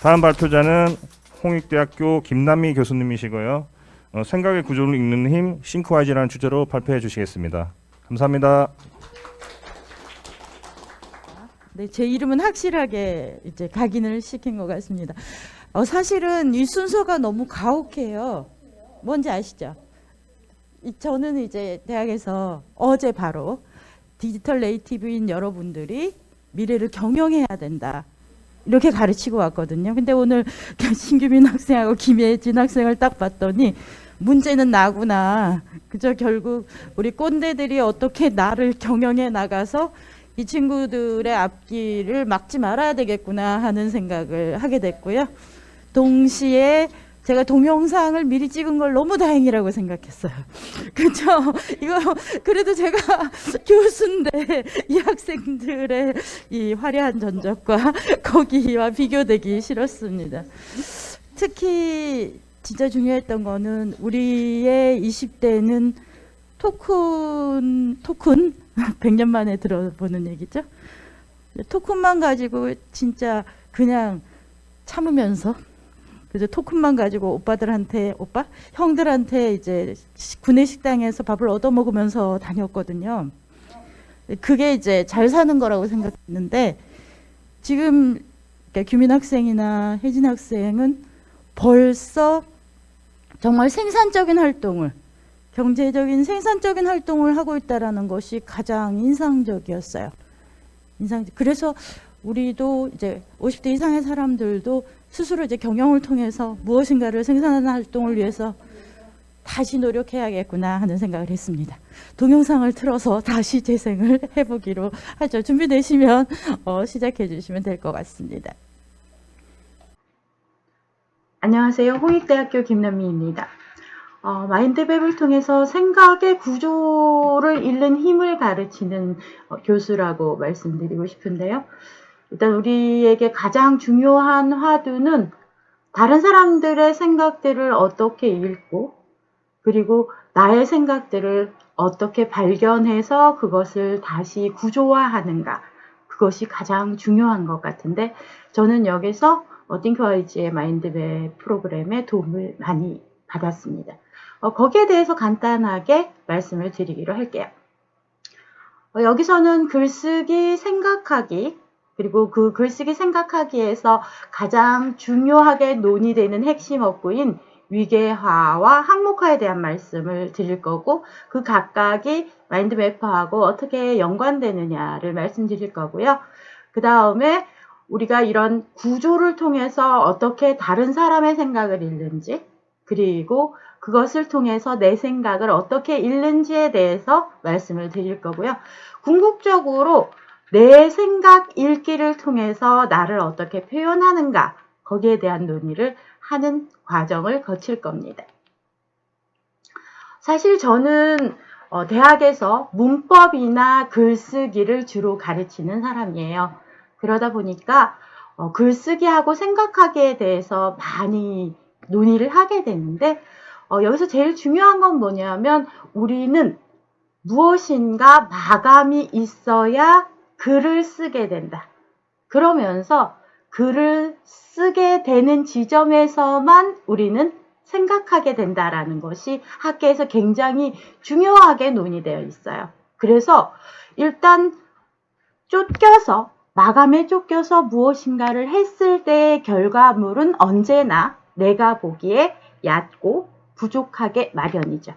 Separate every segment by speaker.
Speaker 1: 다음 발표자는 홍익대학교 김남미 교수님이시고요. 생각의 구조를 읽는 힘, 싱크와이즈라는 주제로 발표해 주시겠습니다. 감사합니다.
Speaker 2: 네, 제 이름은 확실하게 이제 각인을 시킨 것 같습니다. 사실은 이 순서가 너무 가혹해요. 뭔지 아시죠? 저는 이제 대학에서 어제 바로 디지털 네이티브인 여러분들이 미래를 경영해야 된다, 이렇게 가르치고 왔거든요. 근데 오늘 신규민 학생하고 김예진 학생을 딱 봤더니 문제는 나구나. 그저 결국 우리 꼰대들이 어떻게 나를 경영해 나가서 이 친구들의 앞길을 막지 말아야 되겠구나 하는 생각을 하게 됐고요. 동시에 제가 동영상을 미리 찍은 걸 너무 다행이라고 생각했어요. 그렇죠? 이거 그래도 제가 교수인데 이 학생들의 이 화려한 전적과 거기와 비교되기 싫었습니다. 특히 진짜 중요했던 거는 우리의 20대는 토큰 100년 만에 들어보는 얘기죠. 토큰만 가지고 진짜 그냥 참으면서, 그래서 토큰만 가지고 형들한테 이제 구내 식당에서 밥을 얻어 먹으면서 다녔거든요. 그게 이제 잘 사는 거라고 생각했는데, 지금 규민 학생이나 혜진 학생은 벌써 정말 생산적인 활동을, 경제적인 생산적인 활동을 하고 있다라는 것이 가장 인상적이었어요. 그래서 우리도 이제 50대 이상의 사람들도 스스로 이제 경영을 통해서 무엇인가를 생산하는 활동을 위해서 다시 노력해야겠구나 하는 생각을 했습니다. 동영상을 틀어서 다시 재생을 해보기로 하죠. 준비되시면 시작해 주시면 될 것 같습니다.
Speaker 3: 안녕하세요. 홍익대학교 김남미입니다. 마인드맵을 통해서 생각의 구조를 잃는 힘을 가르치는 교수라고 말씀드리고 싶은데요. 일단 우리에게 가장 중요한 화두는 다른 사람들의 생각들을 어떻게 읽고, 그리고 나의 생각들을 어떻게 발견해서 그것을 다시 구조화하는가, 그것이 가장 중요한 것 같은데, 저는 여기서 띵크와이즈의 마인드맵 프로그램에 도움을 많이 받았습니다. 거기에 대해서 간단하게 말씀을 드리기로 할게요. 여기서는 글쓰기, 생각하기, 그리고 그 글쓰기, 생각하기에서 가장 중요하게 논의되는 핵심 어구인 위계화와 항목화에 대한 말씀을 드릴 거고, 그 각각이 마인드맵하고 어떻게 연관되느냐를 말씀드릴 거고요. 그 다음에 우리가 이런 구조를 통해서 어떻게 다른 사람의 생각을 읽는지, 그리고 그것을 통해서 내 생각을 어떻게 읽는지에 대해서 말씀을 드릴 거고요. 궁극적으로 내 생각 읽기를 통해서 나를 어떻게 표현하는가, 거기에 대한 논의를 하는 과정을 거칠 겁니다. 사실 저는 대학에서 문법이나 글쓰기를 주로 가르치는 사람이에요. 그러다 보니까 글쓰기하고 생각하기에 대해서 많이 논의를 하게 되는데, 여기서 제일 중요한 건 뭐냐면, 우리는 무엇인가 마감이 있어야 글을 쓰게 된다. 그러면서 글을 쓰게 되는 지점에서만 우리는 생각하게 된다라는 것이 학계에서 굉장히 중요하게 논의되어 있어요. 그래서 일단 마감에 쫓겨서 무엇인가를 했을 때의 결과물은 언제나 내가 보기에 얕고 부족하게 마련이죠.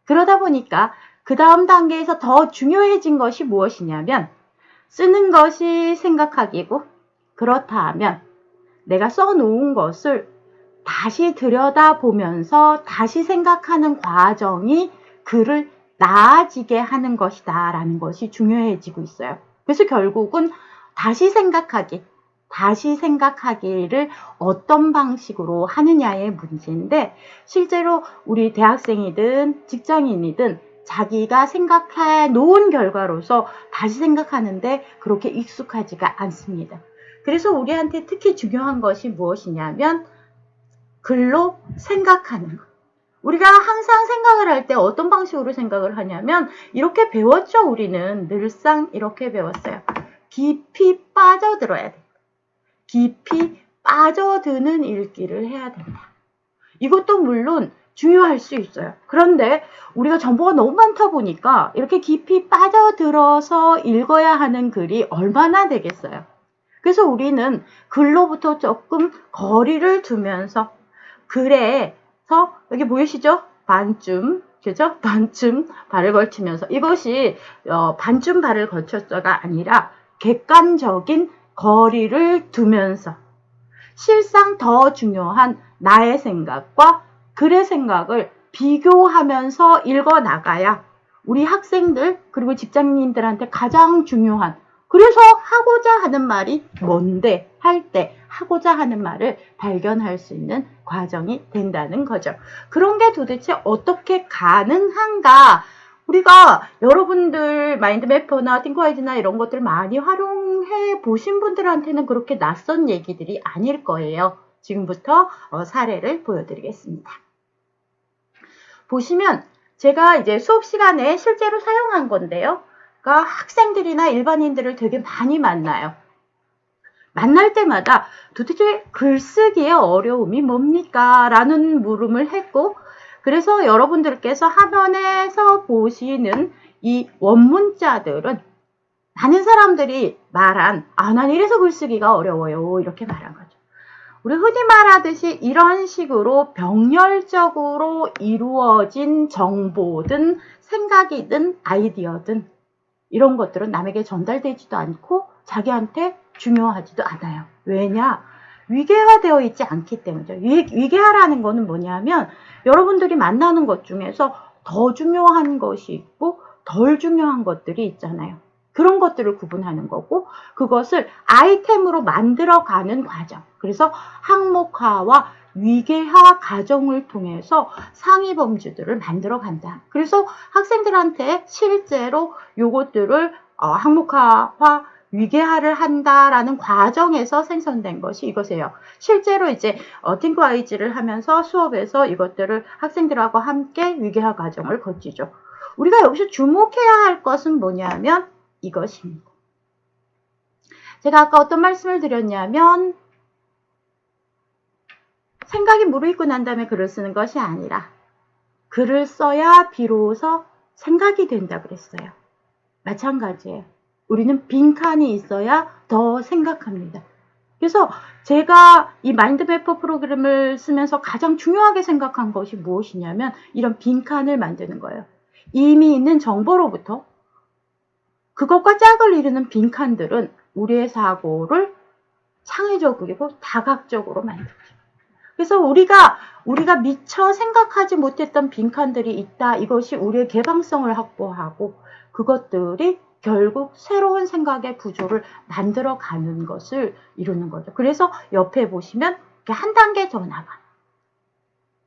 Speaker 3: 그러다 보니까 그 다음 단계에서 더 중요해진 것이 무엇이냐면, 쓰는 것이 생각하기고, 그렇다면 내가 써놓은 것을 다시 들여다보면서 다시 생각하는 과정이 글을 나아지게 하는 것이다 라는 것이 중요해지고 있어요. 그래서 결국은 다시 생각하기를 어떤 방식으로 하느냐의 문제인데, 실제로 우리 대학생이든 직장인이든 자기가 생각해 놓은 결과로서 다시 생각하는데 그렇게 익숙하지가 않습니다. 그래서 우리한테 특히 중요한 것이 무엇이냐면, 글로 생각하는 것. 우리가 항상 생각을 할 때 어떤 방식으로 생각을 하냐면, 이렇게 배웠죠. 우리는 늘상 이렇게 배웠어요. 깊이 빠져들어야 돼. 깊이 빠져드는 읽기를 해야 된다. 이것도 물론 중요할 수 있어요. 그런데 우리가 정보가 너무 많다 보니까 이렇게 깊이 빠져들어서 읽어야 하는 글이 얼마나 되겠어요. 그래서 우리는 글로부터 조금 거리를 두면서 글에서 여기 보이시죠? 반쯤, 그죠? 반쯤 발을 걸치면서 이것이 반쯤 발을 걸쳤어가 아니라 객관적인 거리를 두면서 실상 더 중요한 나의 생각과 글의 생각을 비교하면서 읽어 나가야 우리 학생들 그리고 직장인들한테 가장 중요한, 그래서 하고자 하는 말이 뭔데 할 때 하고자 하는 말을 발견할 수 있는 과정이 된다는 거죠. 그런 게 도대체 어떻게 가능한가? 우리가 여러분들 마인드맵퍼나 띵크와이즈나 이런 것들 많이 활용해 보신 분들한테는 그렇게 낯선 얘기들이 아닐 거예요. 지금부터 사례를 보여드리겠습니다. 보시면 제가 이제 수업 시간에 실제로 사용한 건데요. 그러니까 학생들이나 일반인들을 되게 많이 만나요. 만날 때마다 도대체 글쓰기의 어려움이 뭡니까? 라는 물음을 했고, 그래서 여러분들께서 화면에서 보시는 이 원문자들은 많은 사람들이 말한 난 이래서 글쓰기가 어려워요 이렇게 말한 거죠. 우리 흔히 말하듯이 이런 식으로 병렬적으로 이루어진 정보든 생각이든 아이디어든 이런 것들은 남에게 전달되지도 않고 자기한테 중요하지도 않아요. 왜냐? 위계화되어 있지 않기 때문이죠. 위계화라는 거는 뭐냐면 여러분들이 만나는 것 중에서 더 중요한 것이 있고 덜 중요한 것들이 있잖아요. 그런 것들을 구분하는 거고 그것을 아이템으로 만들어가는 과정. 그래서 항목화와 위계화 과정을 통해서 상위 범주들을 만들어 간다. 그래서 학생들한테 실제로 요것들을 항목화와 위계화를 한다라는 과정에서 생성된 것이 이것이에요. 실제로 이제 띵크와이즈를 하면서 수업에서 이것들을 학생들하고 함께 위계화 과정을 거치죠. 우리가 여기서 주목해야 할 것은 뭐냐면 이것입니다. 제가 아까 어떤 말씀을 드렸냐면 생각이 무르익고 난 다음에 글을 쓰는 것이 아니라 글을 써야 비로소 생각이 된다 그랬어요. 마찬가지예요. 우리는 빈칸이 있어야 더 생각합니다. 그래서 제가 이 마인드맵퍼 프로그램을 쓰면서 가장 중요하게 생각한 것이 무엇이냐면 이런 빈칸을 만드는 거예요. 이미 있는 정보로부터 그것과 짝을 이루는 빈칸들은 우리의 사고를 창의적이고 다각적으로 만들죠. 그래서 우리가 미처 생각하지 못했던 빈칸들이 있다. 이것이 우리의 개방성을 확보하고 그것들이 결국 새로운 생각의 구조를 만들어가는 것을 이루는 거죠. 그래서 옆에 보시면 한 단계 더 나가.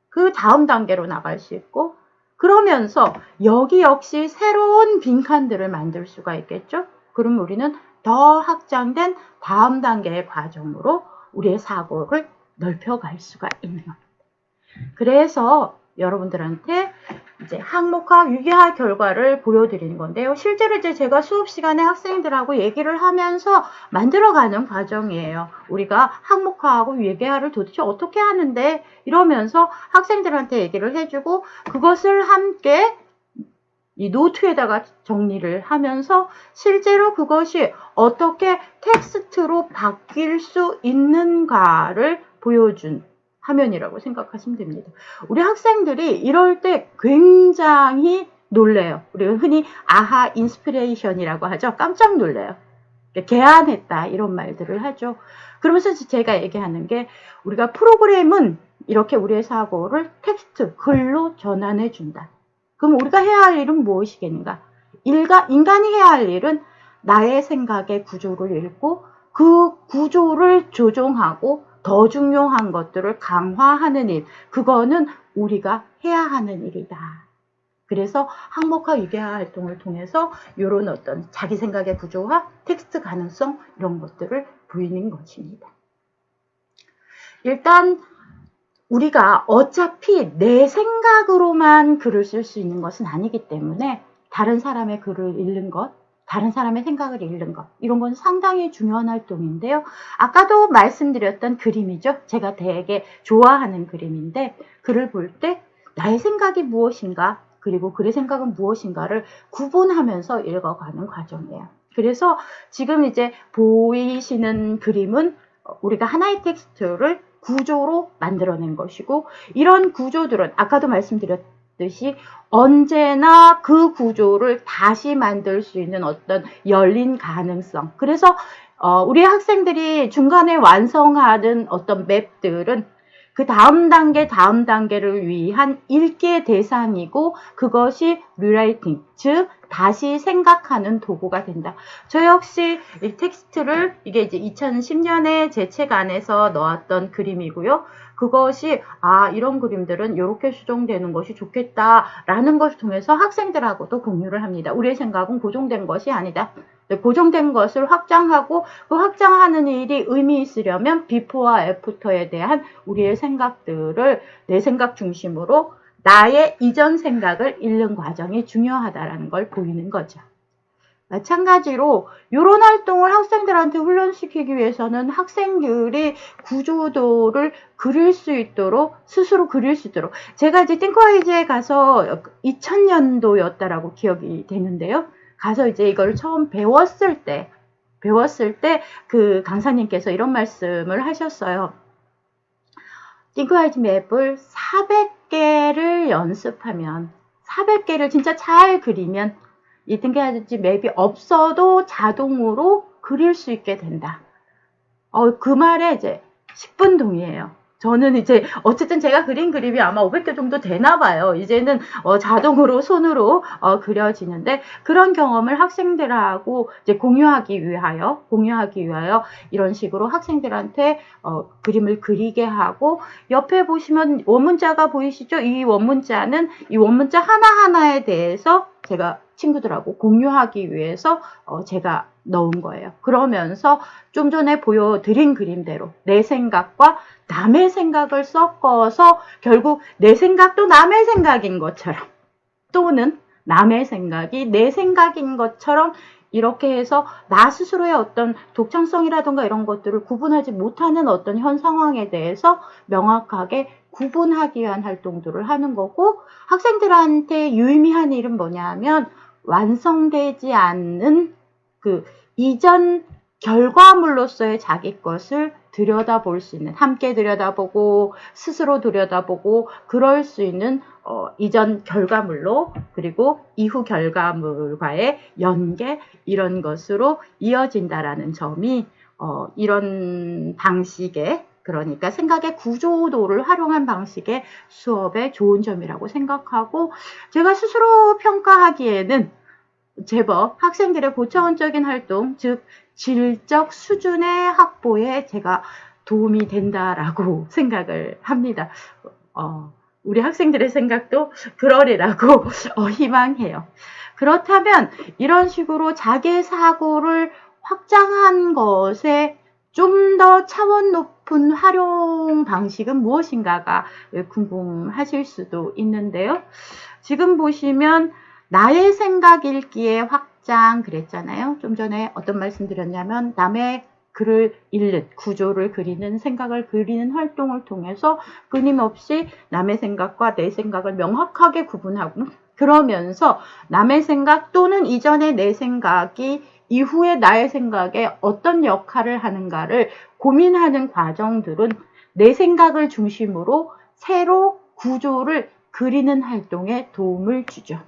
Speaker 3: 그 다음 단계로 나갈 수 있고 그러면서 여기 역시 새로운 빈칸들을 만들 수가 있겠죠. 그럼 우리는 더 확장된 다음 단계의 과정으로 우리의 사고를 넓혀갈 수가 있는 겁니다. 그래서 여러분들한테 이제 항목화, 위계화 결과를 보여드리는 건데요. 실제로 이제 제가 수업 시간에 학생들하고 얘기를 하면서 만들어가는 과정이에요. 우리가 항목화하고 위계화를 도대체 어떻게 하는데 이러면서 학생들한테 얘기를 해주고 그것을 함께 이 노트에다가 정리를 하면서 실제로 그것이 어떻게 텍스트로 바뀔 수 있는가를 보여준 화면이라고 생각하시면 됩니다. 우리 학생들이 이럴 때 굉장히 놀래요. 우리가 흔히 아하 인스피레이션이라고 하죠. 깜짝 놀래요. 개안했다 이런 말들을 하죠. 그러면서 제가 얘기하는 게 우리가 프로그램은 이렇게 우리의 사고를 텍스트, 글로 전환해 준다. 그럼 우리가 해야 할 일은 무엇이겠는가? 인간이 해야 할 일은 나의 생각의 구조를 읽고 그 구조를 조정하고 더 중요한 것들을 강화하는 일, 그거는 우리가 해야 하는 일이다. 그래서 항목화 위계화 활동을 통해서 이런 어떤 자기 생각의 구조와 텍스트 가능성 이런 것들을 보이는 것입니다. 일단 우리가 어차피 내 생각으로만 글을 쓸 수 있는 것은 아니기 때문에 다른 사람의 글을 읽는 것, 다른 사람의 생각을 읽는 것, 이런 건 상당히 중요한 활동인데요. 아까도 말씀드렸던 그림이죠. 제가 되게 좋아하는 그림인데 글을 볼 때 나의 생각이 무엇인가, 그리고 글의 생각은 무엇인가를 구분하면서 읽어가는 과정이에요. 그래서 지금 이제 보이시는 그림은 우리가 하나의 텍스트를 구조로 만들어낸 것이고, 이런 구조들은 아까도 말씀드렸듯이 언제나 그 구조를 다시 만들 수 있는 어떤 열린 가능성. 그래서 우리 학생들이 중간에 완성하는 어떤 맵들은 그 다음 단계를 위한 읽기의 대상이고, 그것이 리라이팅, 즉 다시 생각하는 도구가 된다. 저 역시 이 텍스트를, 이게 이제 2010년에 제 책 안에서 넣었던 그림이고요. 그것이 이런 그림들은 이렇게 수정되는 것이 좋겠다라는 것을 통해서 학생들하고도 공유를 합니다. 우리의 생각은 고정된 것이 아니다. 고정된 것을 확장하고, 그 확장하는 일이 의미 있으려면 비포와 애프터에 대한 우리의 생각들을 내 생각 중심으로 나의 이전 생각을 읽는 과정이 중요하다는 걸 보이는 거죠. 마찬가지로 이런 활동을 학생들한테 훈련시키기 위해서는 학생들이 구조도를 그릴 수 있도록, 스스로 그릴 수 있도록, 제가 이제 띵크와이즈에 가서 2000년도였다라고 기억이 되는데요. 가서 이제 이걸 처음 배웠을 때 그 강사님께서 이런 말씀을 하셨어요. 띵크와이즈 맵을 400개를 연습하면, 400개를 진짜 잘 그리면 이 띵크와이즈 맵이 없어도 자동으로 그릴 수 있게 된다. 그 말에 이제 10분 동의해요. 저는 이제 어쨌든 제가 그린 그림이 아마 500개 정도 되나 봐요. 이제는 자동으로 손으로 그려지는데, 그런 경험을 학생들하고 이제 공유하기 위하여 이런 식으로 학생들한테 그림을 그리게 하고, 옆에 보시면 원문자가 보이시죠? 이 원문자 하나하나에 대해서 제가 친구들하고 공유하기 위해서 제가 넣은 거예요. 그러면서 좀 전에 보여드린 그림대로 내 생각과 남의 생각을 섞어서 결국 내 생각도 남의 생각인 것처럼, 또는 남의 생각이 내 생각인 것처럼, 이렇게 해서 나 스스로의 어떤 독창성이라든가 이런 것들을 구분하지 못하는 어떤 현 상황에 대해서 명확하게 구분하기 위한 활동들을 하는 거고, 학생들한테 유의미한 일은 뭐냐면 완성되지 않는 그 이전 결과물로서의 자기 것을 들여다볼 수 있는, 함께 들여다보고 스스로 들여다보고 그럴 수 있는 이전 결과물로, 그리고 이후 결과물과의 연계, 이런 것으로 이어진다라는 점이 이런 방식의, 그러니까 생각의 구조도를 활용한 방식의 수업의 좋은 점이라고 생각하고, 제가 스스로 평가하기에는 제법 학생들의 고차원적인 활동, 즉 질적 수준의 확보에 제가 도움이 된다라고 생각을 합니다. 우리 학생들의 생각도 그러리라고 희망해요. 그렇다면 이런 식으로 자기의 사고를 확장한 것에 좀 더 차원 높은 활용 방식은 무엇인가가 궁금하실 수도 있는데요. 지금 보시면 나의 생각 읽기의 확장 그랬잖아요. 좀 전에 어떤 말씀 드렸냐면, 남의 글을 읽는, 구조를 그리는, 생각을 그리는 활동을 통해서 끊임없이 남의 생각과 내 생각을 명확하게 구분하고, 그러면서 남의 생각 또는 이전의 내 생각이 이후의 나의 생각에 어떤 역할을 하는가를 고민하는 과정들은 내 생각을 중심으로 새로 구조를 그리는 활동에 도움을 주죠.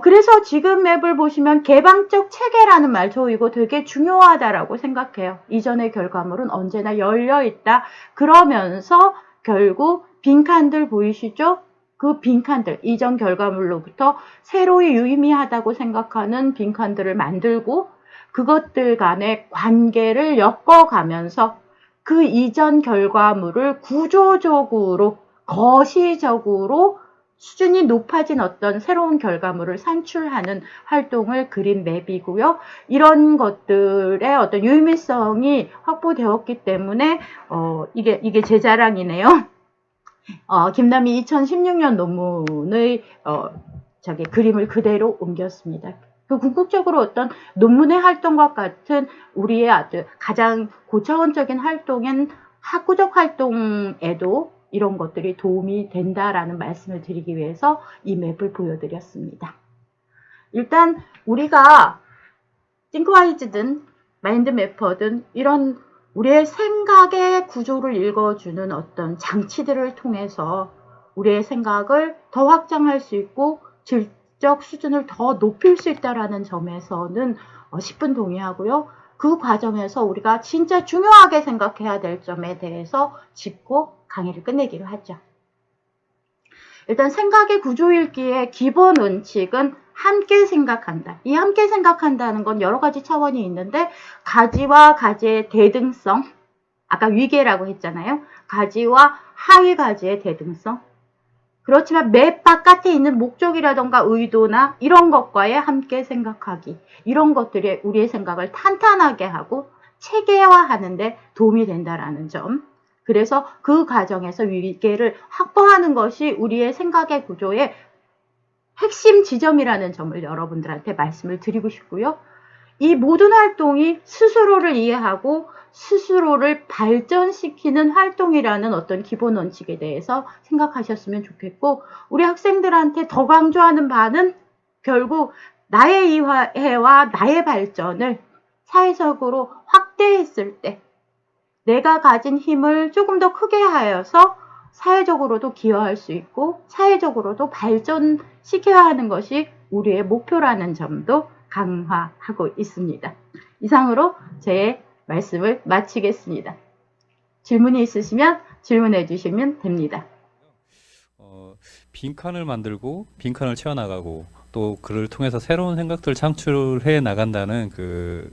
Speaker 3: 그래서 지금 맵을 보시면 개방적 체계라는 말, 저 이거 되게 중요하다라고 생각해요. 이전의 결과물은 언제나 열려있다. 그러면서 결국 빈칸들 보이시죠? 그 빈칸들, 이전 결과물로부터 새로이 유의미하다고 생각하는 빈칸들을 만들고, 그것들 간의 관계를 엮어가면서 그 이전 결과물을 구조적으로, 거시적으로 수준이 높아진 어떤 새로운 결과물을 산출하는 활동을 그린 맵이고요. 이런 것들의 어떤 유의미성이 확보되었기 때문에 이게 제 자랑이네요. 김남희 2016년 논문의 그림을 그대로 옮겼습니다. 그 궁극적으로 어떤 논문의 활동과 같은 우리의 아주 가장 고차원적인 활동인 학구적 활동에도 이런 것들이 도움이 된다라는 말씀을 드리기 위해서 이 맵을 보여드렸습니다. 일단 우리가 띵크와이즈든 마인드매퍼든 이런 우리의 생각의 구조를 읽어주는 어떤 장치들을 통해서 우리의 생각을 더 확장할 수 있고 질적 수준을 더 높일 수 있다는 점에서는 10분 동의하고요. 그 과정에서 우리가 진짜 중요하게 생각해야 될 점에 대해서 짚고 강의를 끝내기로 하죠. 일단 생각의 구조 읽기의 기본 원칙은 함께 생각한다. 이 함께 생각한다는 건 여러 가지 차원이 있는데 가지와 가지의 대등성, 아까 위계라고 했잖아요. 가지와 하위 가지의 대등성. 그렇지만 맵 바깥에 있는 목적이라던가 의도나 이런 것과의 함께 생각하기. 이런 것들이 우리의 생각을 탄탄하게 하고 체계화하는 데 도움이 된다라는 점. 그래서 그 과정에서 위계를 확보하는 것이 우리의 생각의 구조의 핵심 지점이라는 점을 여러분들한테 말씀을 드리고 싶고요. 이 모든 활동이 스스로를 이해하고 스스로를 발전시키는 활동이라는 어떤 기본 원칙에 대해서 생각하셨으면 좋겠고, 우리 학생들한테 더 강조하는 바는 결국 나의 이해와 나의 발전을 사회적으로 확대했을 때 내가 가진 힘을 조금 더 크게 하여서 사회적으로도 기여할 수 있고 사회적으로도 발전시켜야 하는 것이 우리의 목표라는 점도 강화하고 있습니다. 이상으로 제 말씀을 마치겠습니다. 질문이 있으시면 질문해 주시면 됩니다.
Speaker 4: 빈칸을 만들고 빈칸을 채워나가고 또 그를 통해서 새로운 생각들을 창출해 나간다는 그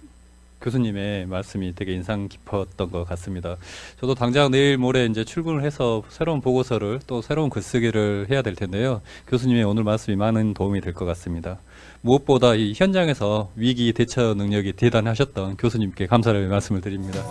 Speaker 4: 교수님의 말씀이 되게 인상 깊었던 것 같습니다. 저도 당장 내일 모레 이제 출근을 해서 새로운 보고서를 또 새로운 글쓰기를 해야 될 텐데요. 교수님의 오늘 말씀이 많은 도움이 될 것 같습니다. 무엇보다 이 현장에서 위기 대처 능력이 대단하셨던 교수님께 감사를 말씀을 드립니다.